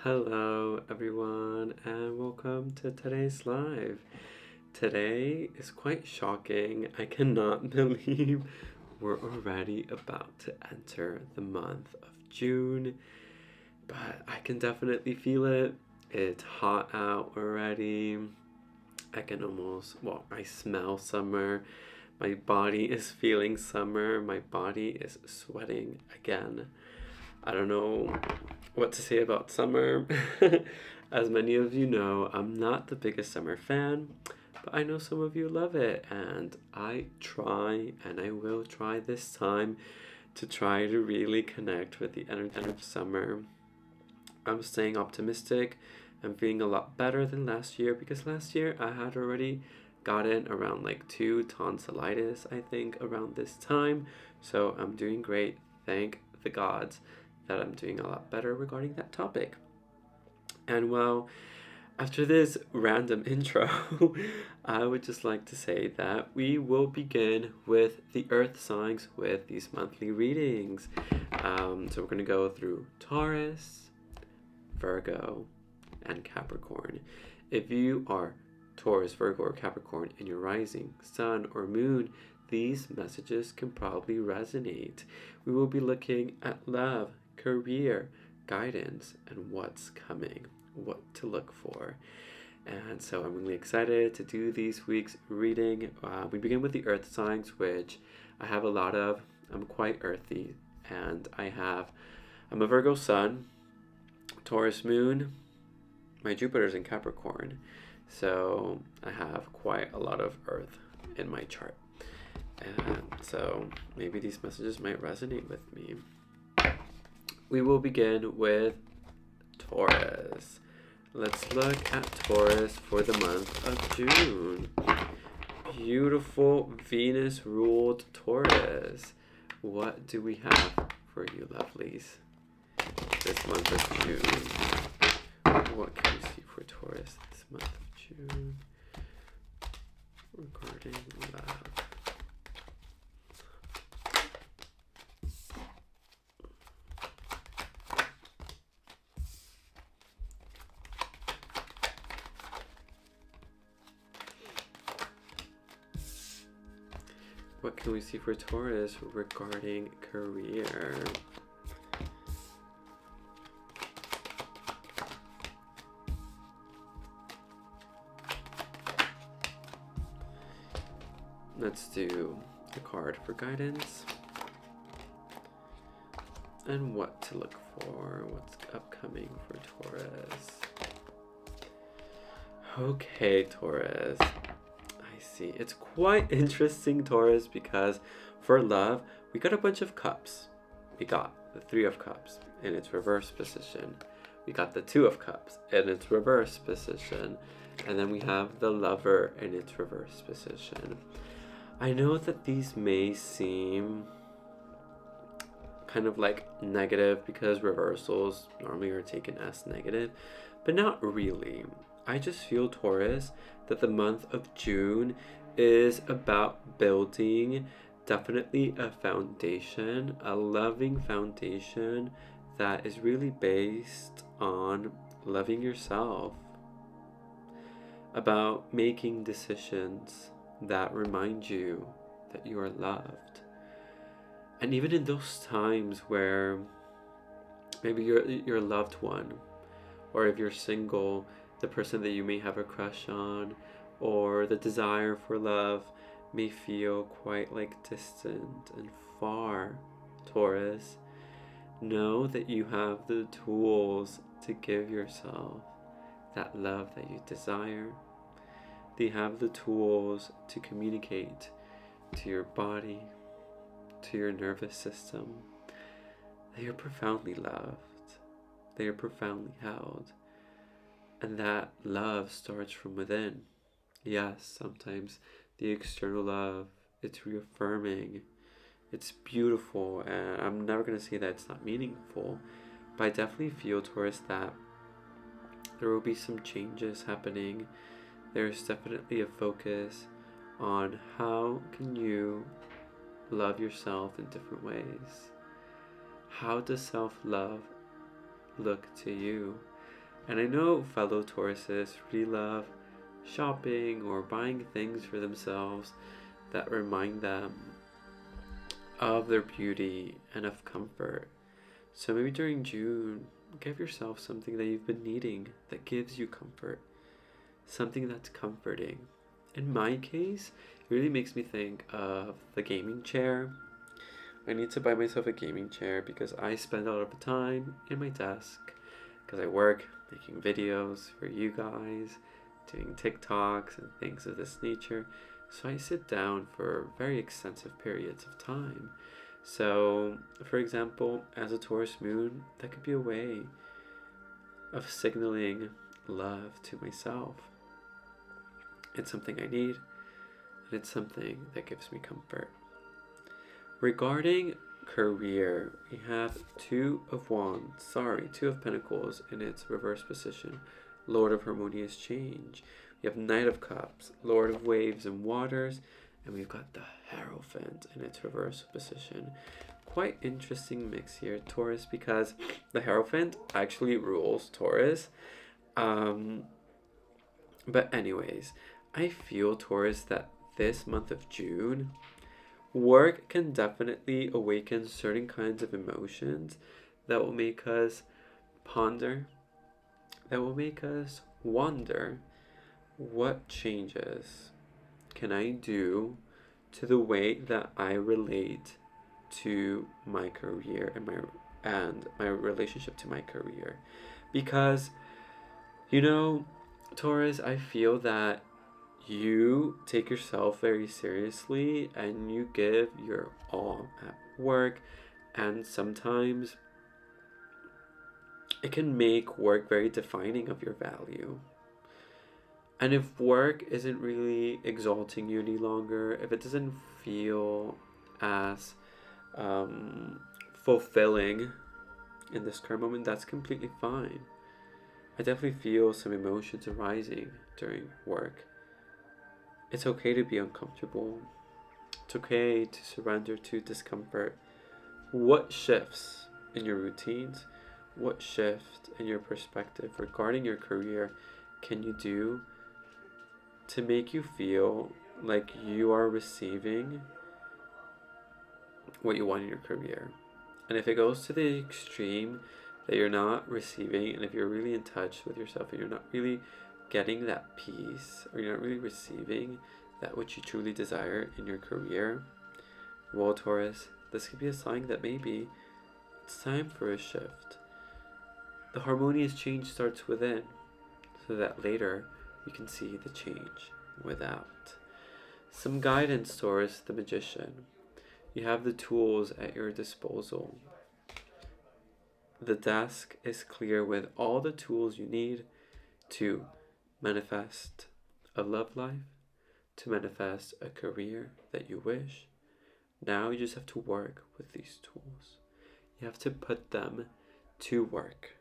Hello, everyone, and welcome to today's live. Today is quite shocking. I cannot believe we're already about to enter the month of June, but I can definitely feel it. It's hot out already. I smell summer. My body is feeling summer. My body is sweating again. I don't know what to say about summer. As many of you know, I'm not the biggest summer fan, but I know some of you love it, and I try and I will try this time to try to really connect with the energy of summer. I'm staying optimistic. I'm feeling a lot better than last year because last year I had already gotten around like 2 tonsillitis, I think, around this time. So I'm doing great. Thank the gods that I'm doing a lot better regarding that topic. And well, after this random intro, I would just like to say that we will begin with the earth signs with these monthly readings. So we're going to go through Taurus, Virgo, and Capricorn. If you are Taurus, Virgo, or Capricorn in your rising, sun, or moon, these messages can probably resonate. We will be looking at love, career, guidance, and what's coming, what to look for. And so I'm really excited to do these week's reading. We begin with the earth signs, which I have a lot of. I'm quite earthy, and I'm a Virgo sun, Taurus moon, my Jupiter's in Capricorn, so I have quite a lot of earth in my chart. And so maybe these messages might resonate with me. We will begin with Taurus. Let's look at Taurus for the month of June. Beautiful Venus-ruled Taurus. What do we have for you lovelies this month of June? What can we see for Taurus this month of June regarding love? What can we see for Taurus regarding career? Let's do a card for guidance and what to look for, what's upcoming for Taurus. Okay, Taurus. I see. It's quite interesting, Taurus, because for love, we got a bunch of cups. We got the 3 of cups in its reverse position. We got the 2 of cups in its reverse position. And then we have the lover in its reverse position. I know that these may seem kind of like negative because reversals normally are taken as negative, but not really. I just feel, Taurus, that the month of June is about building definitely a foundation, a loving foundation that is really based on loving yourself, about making decisions that remind you that you are loved. And even in those times where maybe your loved one, or if you're single, the person that you may have a crush on, or the desire for love may feel quite like distant and far, Taurus, know that you have the tools to give yourself that love that you desire. They have the tools to communicate to your body, to your nervous system. They are profoundly loved. They are profoundly held. And that love starts from within. Yes, sometimes the external love, it's reaffirming. It's beautiful. And I'm never going to say that it's not meaningful. But I definitely feel, Taurus, that there will be some changes happening. There's definitely a focus on how can you love yourself in different ways. How does self-love look to you? And I know fellow Tauruses really love shopping or buying things for themselves that remind them of their beauty and of comfort. So maybe during June, give yourself something that you've been needing that gives you comfort, something that's comforting. In my case, it really makes me think of the gaming chair. I need to buy myself a gaming chair because I spend a lot of time in my desk because I work making videos for you guys, doing TikToks and things of this nature. So I sit down for very extensive periods of time. So, for example, as a Taurus moon, that could be a way of signaling love to myself. It's something I need, and it's something that gives me comfort. Regarding career, we have Two of Pentacles in its reverse position, Lord of Harmonious Change. We have Knight of Cups, Lord of Waves and Waters, and we've got the Hierophant in its reverse position. Quite interesting mix here, Taurus, because the Hierophant actually rules Taurus. But anyways, I feel, Taurus, that this month of June, work can definitely awaken certain kinds of emotions that will make us ponder, that will make us wonder, what changes can I do to the way that I relate to my career and my relationship to my career? Because, you know, Taurus, I feel that you take yourself very seriously and you give your all at work, and sometimes it can make work very defining of your value. And if work isn't really exalting you any longer, if it doesn't feel as fulfilling in this current moment, that's completely fine. I definitely feel some emotions arising during work. It's okay to be uncomfortable. It's okay to surrender to discomfort. What shifts in your routines, what shift in your perspective regarding your career can you do to make you feel like you are receiving what you want in your career? And if it goes to the extreme that you're not receiving, and if you're really in touch with yourself and you're not really getting that peace, or you're not really receiving that which you truly desire in your career, well, Taurus, this could be a sign that maybe it's time for a shift. The harmonious change starts within, so that later you can see the change without. Some guidance, Taurus, the Magician. You have the tools at your disposal. The desk is clear with all the tools you need to manifest a love life, to manifest a career that you wish. Now you just have to work with these tools. You have to put them to work.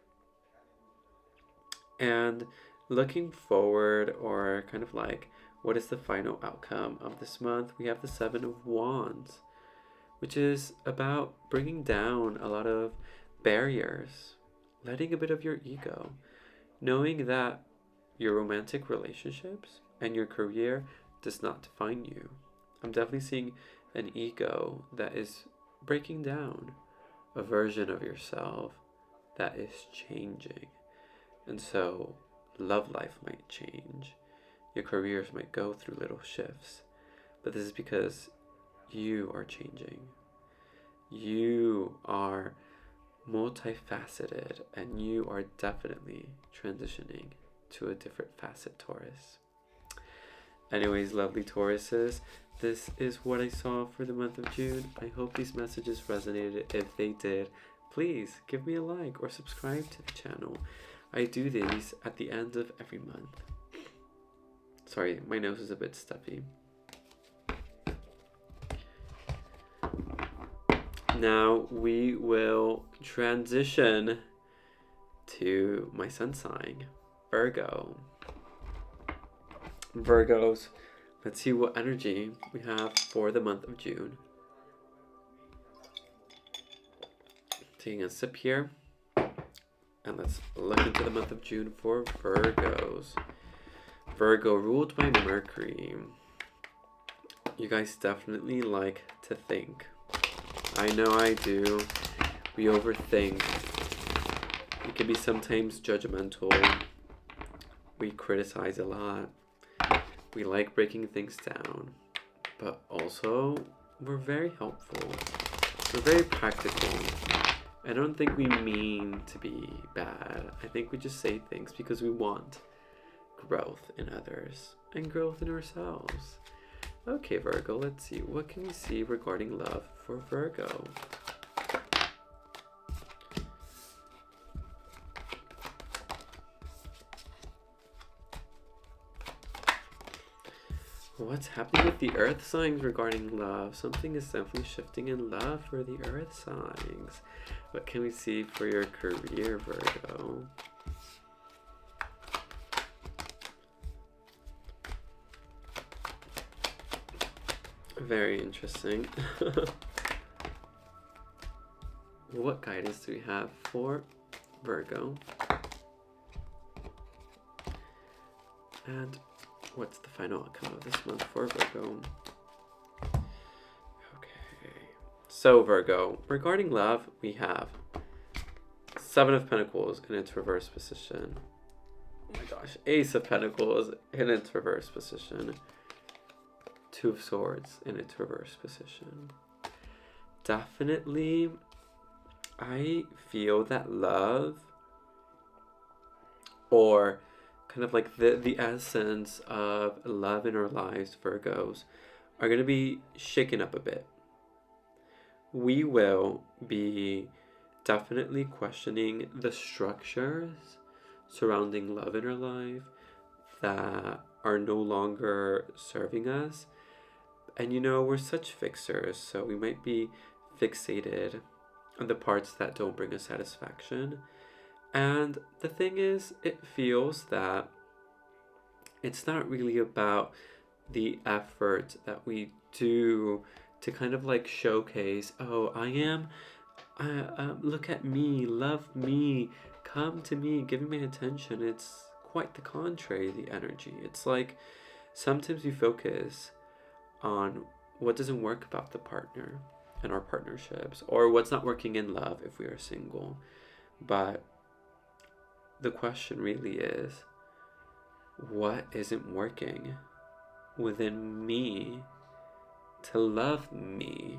And looking forward, or kind of like, what is the final outcome of this month? We have the Seven of Wands, which is about bringing down a lot of barriers, letting a bit of your ego, knowing that your romantic relationships and your career does not define you. I'm definitely seeing an ego that is breaking down, a version of yourself that is changing. And so love life might change, your careers might go through little shifts, but this is because you are changing. You are multifaceted, and you are definitely transitioning to a different facet, Taurus. Anyways, lovely Tauruses, this is what I saw for the month of June. I hope these messages resonated. If they did, please give me a like or subscribe to the channel. I do these at the end of every month. Sorry, my nose is a bit stuffy. Now we will transition to my sun sign, Virgo. Virgos, let's see what energy we have for the month of June. Taking a sip here. And let's look into the month of June for Virgos. Virgo, ruled by Mercury. You guys definitely like to think. I know I do. We overthink. We can be sometimes judgmental. We criticize a lot. We like breaking things down. But also, we're very helpful. We're very practical. I don't think we mean to be bad. I think we just say things because we want growth in others and growth in ourselves. Okay, Virgo, let's see. What can we see regarding love for Virgo? What's happening with the earth signs regarding love? Something is definitely shifting in love for the earth signs. What can we see for your career, Virgo? Very interesting. What guidance do we have for Virgo? And what's the final outcome of this month for Virgo? Okay. So Virgo, regarding love, we have Seven of Pentacles in its reverse position. Oh my gosh. Ace of Pentacles in its reverse position. Two of Swords in its reverse position. Definitely, I feel that love, or kind of like the essence of love in our lives, Virgos, are going to be shaken up a bit. We will be definitely questioning the structures surrounding love in our life that are no longer serving us. And you know, we're such fixers, so we might be fixated on the parts that don't bring us satisfaction. And the thing is, it feels that it's not really about the effort that we do to kind of like showcase, oh, look at me, love me, come to me, give me my attention. It's quite the contrary, the energy. It's like sometimes we focus on what doesn't work about the partner and our partnerships, or what's not working in love if we are single. But the question really is, what isn't working within me to love me,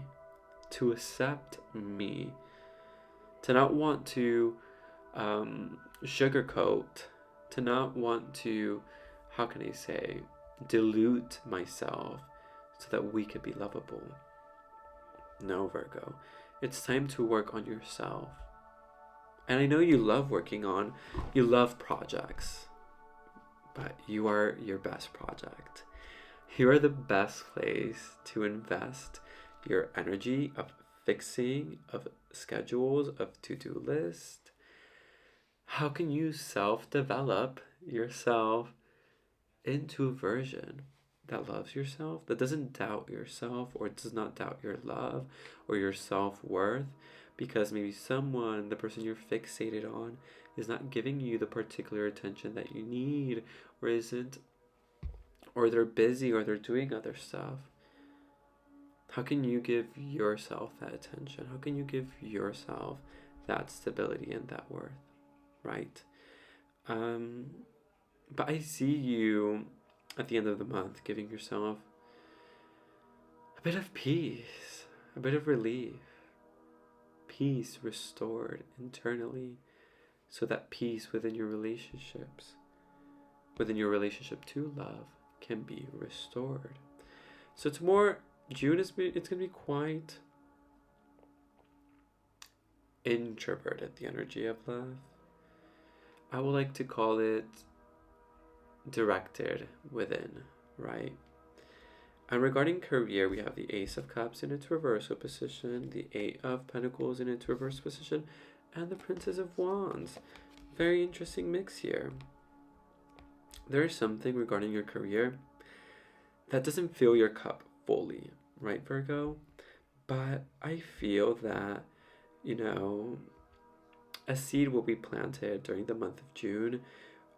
to accept me, to not want to sugarcoat, to not want to, how can I say, dilute myself so that we could be lovable. No, Virgo. It's time to work on yourself. And I know you love you love projects, but you are your best project. You are the best place to invest your energy of fixing, of schedules, of to-do lists. How can you self-develop yourself into a version that loves yourself, that doesn't doubt yourself or does not doubt your love or your self-worth, because maybe someone, the person you're fixated on, is not giving you the particular attention that you need, or isn't, or they're busy, or they're doing other stuff. How can you give yourself that attention? How can you give yourself that stability and that worth, right? But I see you at the end of the month giving yourself a bit of peace, a bit of relief, peace restored internally, so that peace within your relationships, within your relationship to love, can be restored. So it's more, June it's going to be quite introverted, the energy of love. I would like to call it directed within, right? And regarding career, we have the Ace of Cups in its reversal position, the Eight of Pentacles in its reverse position, and the Princess of Wands. Very interesting mix here. There is something regarding your career that doesn't fill your cup fully, right, Virgo? But I feel that, you know, a seed will be planted during the month of June,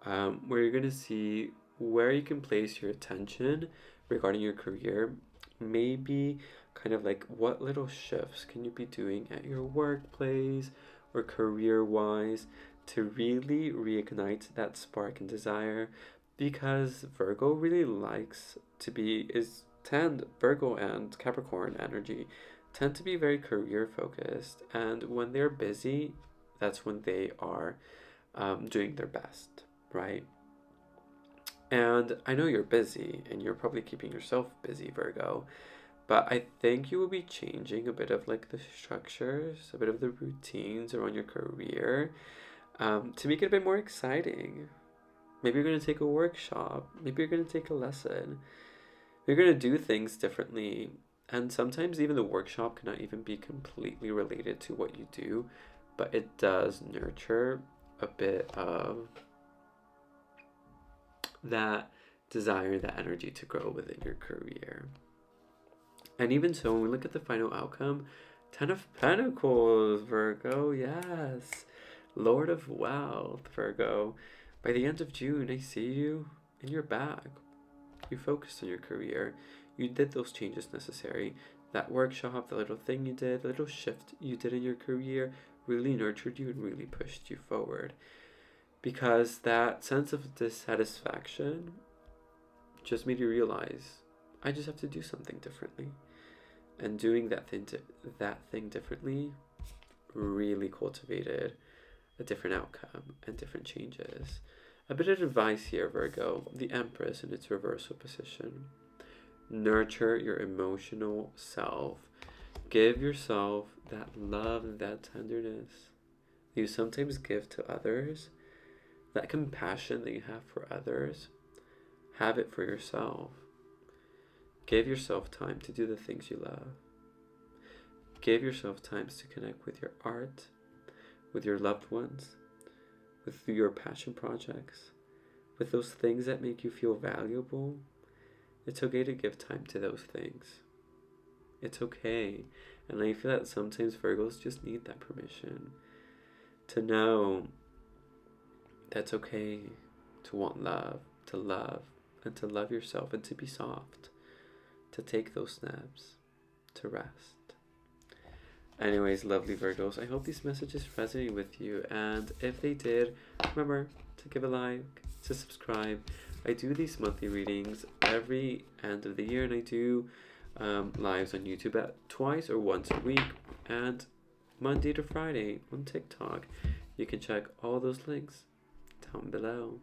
where you're going to see where you can place your attention regarding your career. Maybe kind of like what little shifts can you be doing at your workplace or career wise to really reignite that spark and desire, because Virgo really likes to be is tend Virgo and Capricorn energy tend to be very career focused, and when they're busy, that's when they are doing their best, right? And I know you're busy and you're probably keeping yourself busy, Virgo, but I think you will be changing a bit of like the structures, a bit of the routines around your career, to make it a bit more exciting. Maybe you're going to take a workshop. Maybe you're going to take a lesson. You're going to do things differently. And sometimes even the workshop cannot even be completely related to what you do, but it does nurture a bit of that desire, that energy to grow within your career. And even so, when we look at the final outcome, Ten of Pentacles, Virgo, yes. Lord of Wealth, Virgo. By the end of June, I see you and you're back. You focused on your career. You did those changes necessary. That workshop, the little thing you did, the little shift you did in your career really nurtured you and really pushed you forward. Because that sense of dissatisfaction just made you realize, I just have to do something differently. And doing that thing differently really cultivated a different outcome and different changes. A bit of advice here, Virgo. The Empress in its reversal position. Nurture your emotional self. Give yourself that love and that tenderness you sometimes give to others. That compassion that you have for others, have it for yourself. Give yourself time to do the things you love. Give yourself time to connect with your art, with your loved ones, with your passion projects, with those things that make you feel valuable. It's okay to give time to those things. It's okay. And I feel that sometimes Virgos just need that permission to know that's okay to want love, and to love yourself, and to be soft, to take those steps, to rest. Anyways, lovely Virgos, I hope these messages resonate with you, and if they did, remember to give a like, to subscribe. I do these monthly readings every end of the year, and I do lives on YouTube at twice or once a week, and Monday to Friday on TikTok. You can check all those links down below.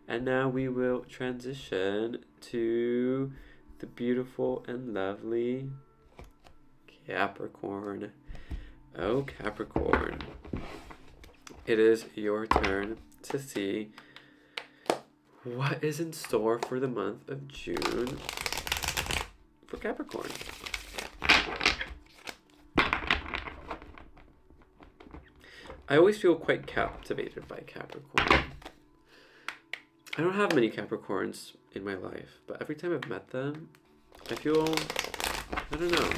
And now we will transition to the beautiful and lovely Capricorn. Oh, Capricorn. It is your turn to see what is in store for the month of June for Capricorn. I always feel quite captivated by Capricorn. I don't have many Capricorns in my life, but every time I've met them, I feel, I don't know,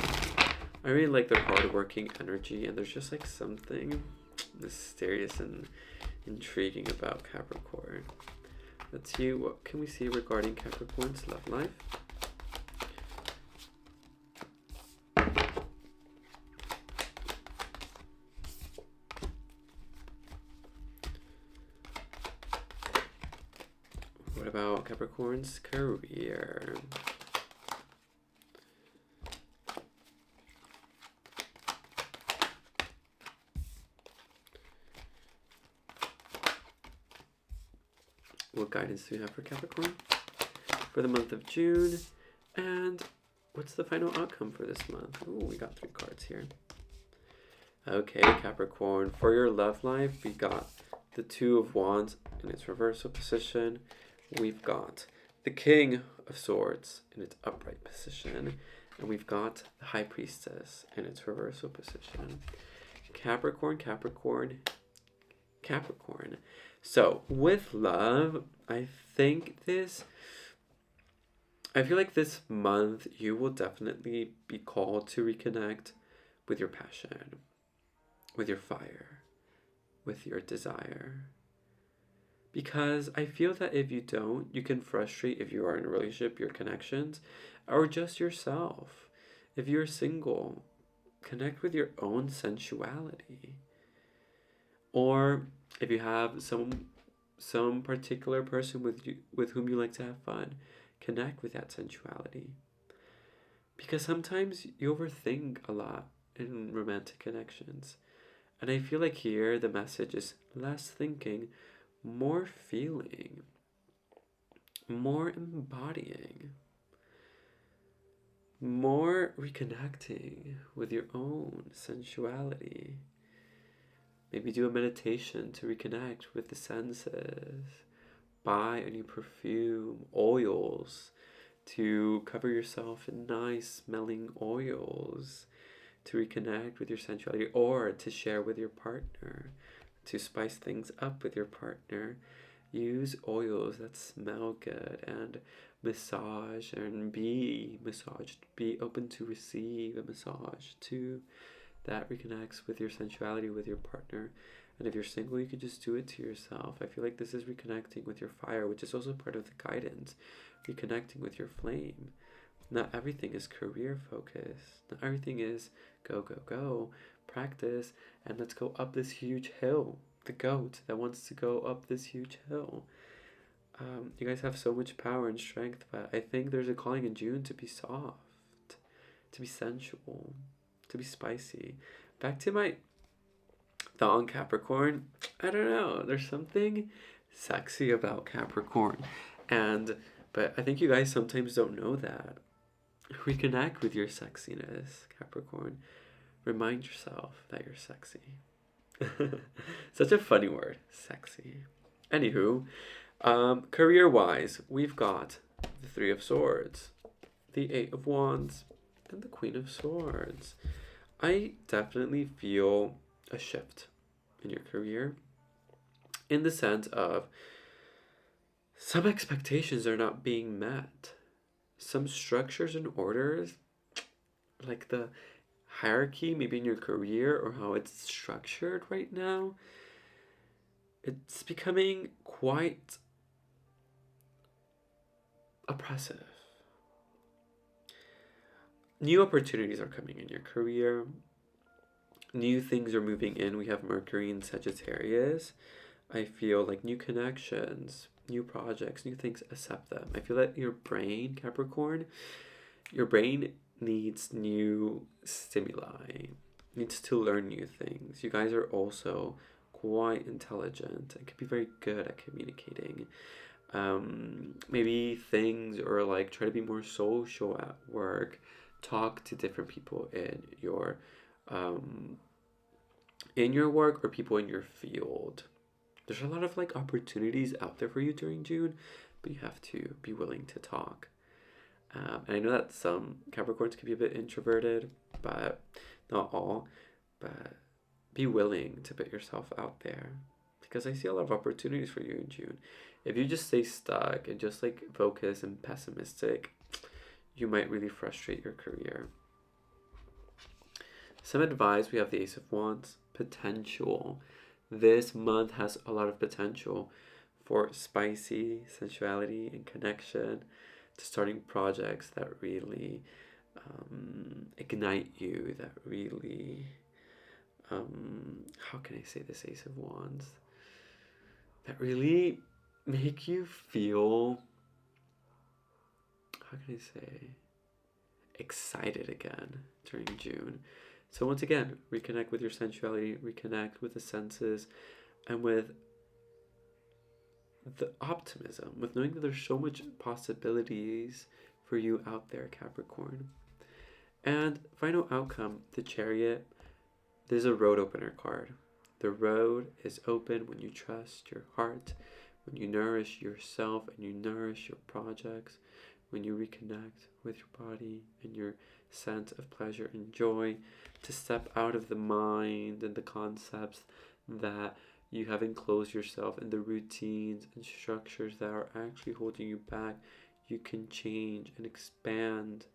I really like their hardworking energy, and there's just like something mysterious and intriguing about Capricorn. Let's see, what can we see regarding Capricorn's love life? What about Capricorn's career? What guidance do we have for Capricorn for the month of June? And what's the final outcome for this month? Oh, we got 3 cards here. Okay, Capricorn, for your love life, we got the 2 of Wands in its reversal position. We've got the King of Swords in its upright position. And we've got the High Priestess in its reversal position. Capricorn, Capricorn, Capricorn. So, with love, I feel like this month you will definitely be called to reconnect with your passion, with your fire, with your desire. Because I feel that if you don't, you can frustrate if you are in a relationship, your connections, or just yourself. If you're single, connect with your own sensuality. Or if you have some particular person with whom you like to have fun, connect with that sensuality. Because sometimes you overthink a lot in romantic connections. And I feel like here the message is less thinking, more feeling, more embodying, more reconnecting with your own sensuality. Maybe do a meditation to reconnect with the senses. Buy a new perfume, oils, to cover yourself in nice smelling oils, to reconnect with your sensuality, or to share with your partner, to spice things up with your partner. Use oils that smell good and massage and be massaged. Be open to receive a massage too. That reconnects with your sensuality with your partner. And if you're single, you can just do it to yourself. I feel like this is reconnecting with your fire, which is also part of the guidance. Reconnecting with your flame. Not everything is career focused. Not everything is go, go, go. Practice and let's go up this huge hill. The goat that wants to go up this huge hill. You guys have so much power and strength, but I think there's a calling in June to be soft, to be sensual, to be spicy. Back to my thought on Capricorn. I don't know. There's something sexy about Capricorn, but I think you guys sometimes don't know that. Reconnect with your sexiness, Capricorn. Remind yourself that you're sexy. Such a funny word, sexy. Anywho, career-wise, we've got the Three of Swords, the Eight of Wands, and the Queen of Swords. I definitely feel a shift in your career in the sense of some expectations are not being met. Some structures and orders, like the hierarchy maybe in your career or how it's structured right now, it's becoming quite oppressive. New opportunities are coming in your career. New things are moving in. We have Mercury in Sagittarius. I feel like new connections, new projects, new things, accept them. I feel that your brain, Capricorn, your brain needs new stimuli, needs to learn new things. You guys are also quite intelligent and can be very good at communicating. Maybe things or like try to be more social at work. Talk to different people in your work or people in your field. There's a lot of like opportunities out there for you during June, but you have to be willing to talk. And I know that some Capricorns can be a bit introverted, but not all. But be willing to put yourself out there because I see a lot of opportunities for you in June. If you just stay stuck and just like focus and pessimistic, you might really frustrate your career. Some advice, we have the Ace of Wands, potential. This month has a lot of potential for spicy sensuality and connection, to starting projects that really ignite you, that really, how can I say this, Ace of Wands? That really make you feel, how can I say, excited again during June. So once again, reconnect with your sensuality, reconnect with the senses, and with the optimism, with knowing that there's so much possibilities for you out there, Capricorn. And final outcome, the Chariot. There's a road opener card. The road is open when you trust your heart, when you nourish yourself and you nourish your projects, when you reconnect with your body and your sense of pleasure and joy, to step out of the mind and the concepts that you have enclosed yourself in, the routines and structures that are actually holding you back. You can change and expand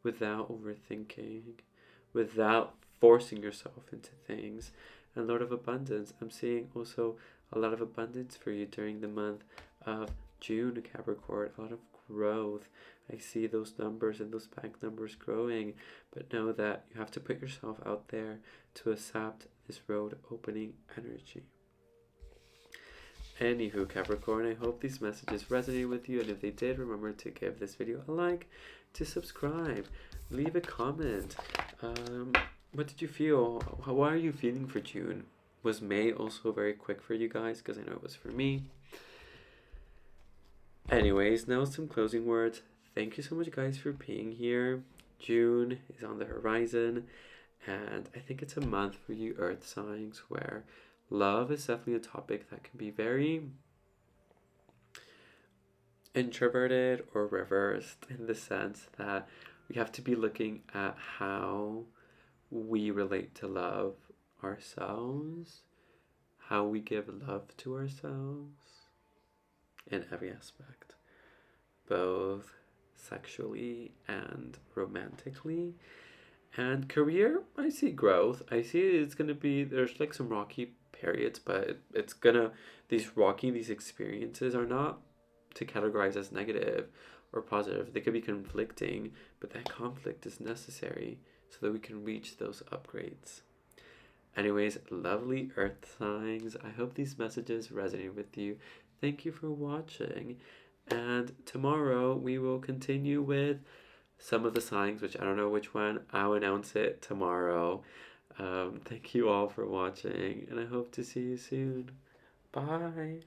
without overthinking, without forcing yourself into things. and Lord of Abundance. I'm seeing also a lot of abundance for you during the month of June, Capricorn. A lot of growth. I see those numbers and those bank numbers growing, but know that you have to put yourself out there to accept this road opening energy. Anywho, Capricorn, I hope these messages resonate with you, and if they did, remember to give this video a like, to subscribe, leave a comment. What did you feel? How are you feeling for June? Was May also very quick for you guys? Because I know it was for me. Anyways, now some closing words. Thank you so much, guys, for being here. June is on the horizon, and I think it's a month for you earth signs where love is definitely a topic that can be very introverted or reversed, in the sense that we have to be looking at how we relate to love ourselves, how we give love to ourselves in every aspect, both sexually and romantically. And career, I see growth. I see it's gonna be, there's like some rocky periods, but it's gonna, these experiences are not to categorize as negative or positive. They could be conflicting, but that conflict is necessary so that we can reach those upgrades. Anyways, lovely earth signs, I hope these messages resonate with you. Thank you for watching, and tomorrow we will continue with some of the signs, which I don't know which one. I'll announce it tomorrow. Thank you all for watching, and I hope to see you soon. Bye.